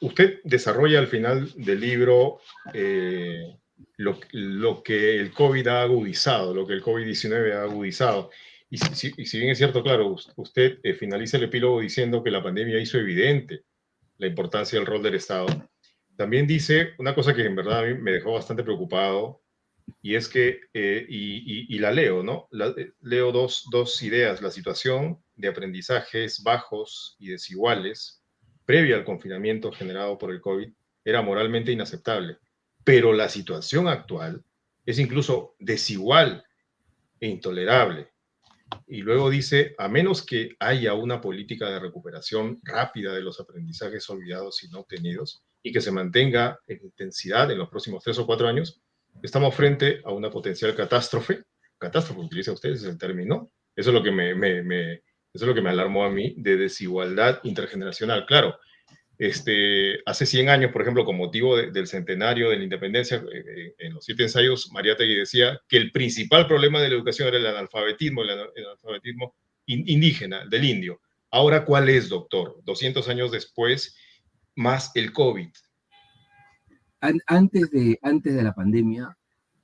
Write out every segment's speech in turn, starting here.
Usted desarrolla al final del libro lo que el COVID ha agudizado, lo que el COVID-19 ha agudizado. Y si bien es cierto, claro, usted finaliza el epílogo diciendo que la pandemia hizo evidente la importancia del rol del Estado, también dice una cosa que en verdad a mí me dejó bastante preocupado, y es que, y la leo, ¿no? Leo dos ideas: la situación de aprendizajes bajos y desiguales previa al confinamiento generado por el COVID era moralmente inaceptable, pero la situación actual es incluso desigual e intolerable. Y luego dice, a menos que haya una política de recuperación rápida de los aprendizajes olvidados y no obtenidos y que se mantenga en intensidad en los próximos 3 o 4 años, estamos frente a una potencial catástrofe, utiliza usted ese el término, eso es lo que eso es lo que me alarmó a mí, de desigualdad intergeneracional. Claro, hace 100 años, por ejemplo, con motivo del centenario de la independencia, en los 7 ensayos, Mariátegui decía que el principal problema de la educación era el analfabetismo indígena, del indio. Ahora, ¿cuál es, doctor? 200 años después, más el COVID. Antes de la pandemia,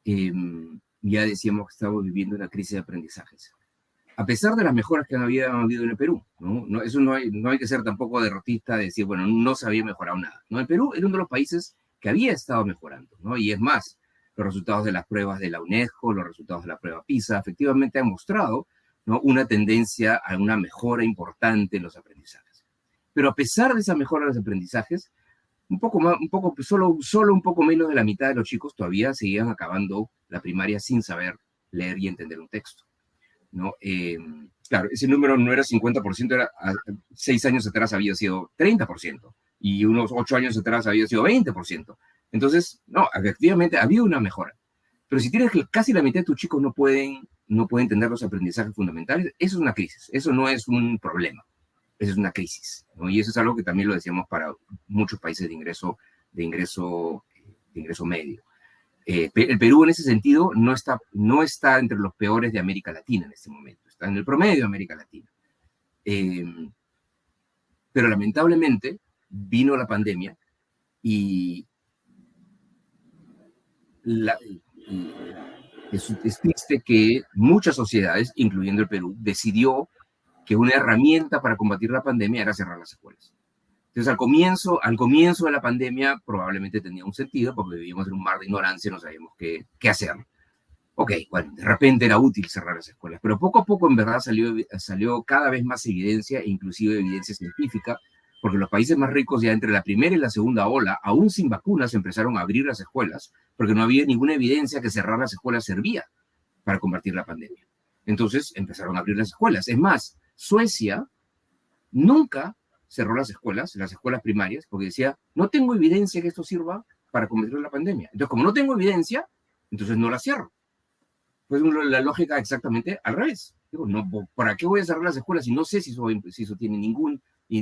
ya decíamos que estábamos viviendo una crisis de aprendizajes. A pesar de las mejoras que había habido en el Perú, ¿no? Eso no hay que ser tampoco derrotista de decir, bueno, no se había mejorado nada, ¿no? El Perú era uno de los países que había estado mejorando, ¿no? Y es más, los resultados de las pruebas de la UNESCO, los resultados de la prueba PISA, efectivamente han mostrado, ¿no?, una tendencia a una mejora importante en los aprendizajes. Pero a pesar de esa mejora en los aprendizajes, solo un poco menos de la mitad de los chicos todavía seguían acabando la primaria sin saber leer y entender un texto, ¿no? Claro, ese número no era 50%, 6 años atrás había sido 30%, y unos 8 años atrás había sido 20%. Entonces, no, efectivamente había una mejora. Pero si tienes que casi la mitad de tus chicos no pueden tener los aprendizajes fundamentales, eso es una crisis, eso no es un problema, eso es una crisis, ¿no? Y eso es algo que también lo decíamos para muchos países de ingreso medio. El Perú en ese sentido no está entre los peores de América Latina en este momento, está en el promedio de América Latina. Pero lamentablemente vino la pandemia y es triste que muchas sociedades, incluyendo el Perú, decidió que una herramienta para combatir la pandemia era cerrar las escuelas. Entonces, al comienzo de la pandemia probablemente tenía un sentido porque vivíamos en un mar de ignorancia y no sabíamos qué hacer. Ok, bueno, de repente era útil cerrar las escuelas, pero poco a poco en verdad salió cada vez más evidencia, inclusive evidencia científica, porque los países más ricos ya entre la primera y la segunda ola, aún sin vacunas, empezaron a abrir las escuelas, porque no había ninguna evidencia que cerrar las escuelas servía para combatir la pandemia. Entonces empezaron a abrir las escuelas. Es más, Suecia nunca cerró las escuelas primarias, porque decía, no tengo evidencia que esto sirva para combatir la pandemia. Entonces, como no tengo evidencia, entonces no la cierro. Pues la lógica exactamente al revés. Digo, no, ¿para qué voy a cerrar las escuelas si no sé si eso tiene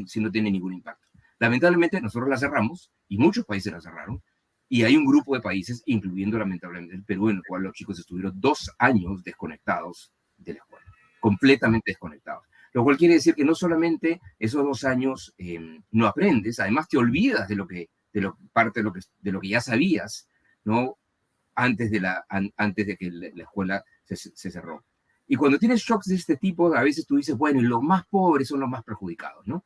si no tiene ningún impacto? Lamentablemente, nosotros las cerramos, y muchos países las cerraron, y hay un grupo de países, incluyendo lamentablemente el Perú, en el cual los chicos estuvieron 2 años desconectados de la escuela, completamente desconectados. Lo cual quiere decir que no solamente esos 2 años no aprendes, además te olvidas de lo que ya sabías, ¿no? Antes de que la escuela se cerró. Y cuando tienes shocks de este tipo, a veces tú dices, bueno, los más pobres son los más perjudicados, ¿no?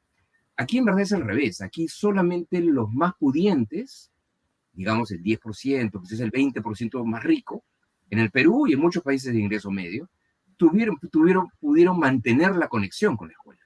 Aquí en verdad es al revés. Aquí solamente los más pudientes, digamos el 10%, pues es el 20% más rico, en el Perú y en muchos países de ingreso medio, pudieron mantener la conexión con la escuela.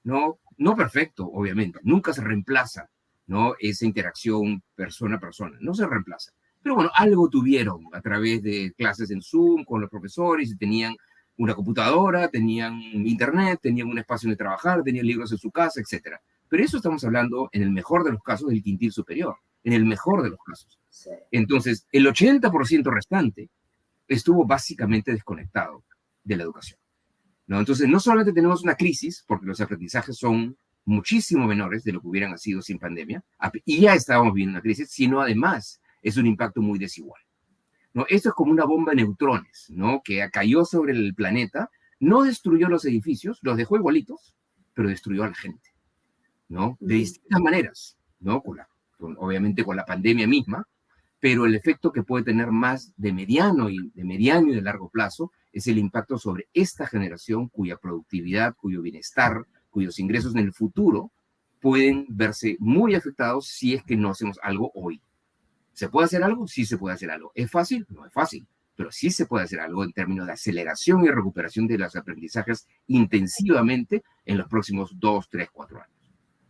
No perfecto, obviamente. Nunca se reemplaza, ¿no?, esa interacción persona a persona. No se reemplaza. Pero bueno, algo tuvieron a través de clases en Zoom con los profesores, y tenían una computadora, tenían internet, tenían un espacio donde trabajar, tenían libros en su casa, etc. Pero eso estamos hablando, en el mejor de los casos, del quintil superior, en el mejor de los casos. Sí. Entonces, el 80% restante estuvo básicamente desconectado de la educación, ¿no? Entonces, no solamente tenemos una crisis, porque los aprendizajes son muchísimo menores de lo que hubieran sido sin pandemia, y ya estábamos viendo una crisis, sino además es un impacto muy desigual, ¿no? Esto es como una bomba de neutrones, ¿no?, que cayó sobre el planeta, no destruyó los edificios, los dejó igualitos, pero destruyó a la gente, ¿no?, de distintas maneras, ¿no? Obviamente con la pandemia misma, pero el efecto que puede tener más de mediano y de largo plazo es el impacto sobre esta generación cuya productividad, cuyo bienestar, cuyos ingresos en el futuro pueden verse muy afectados si es que no hacemos algo hoy. ¿Se puede hacer algo? Sí se puede hacer algo. ¿Es fácil? No es fácil, pero sí se puede hacer algo en términos de aceleración y recuperación de los aprendizajes intensivamente en los próximos 2, 3, 4 años.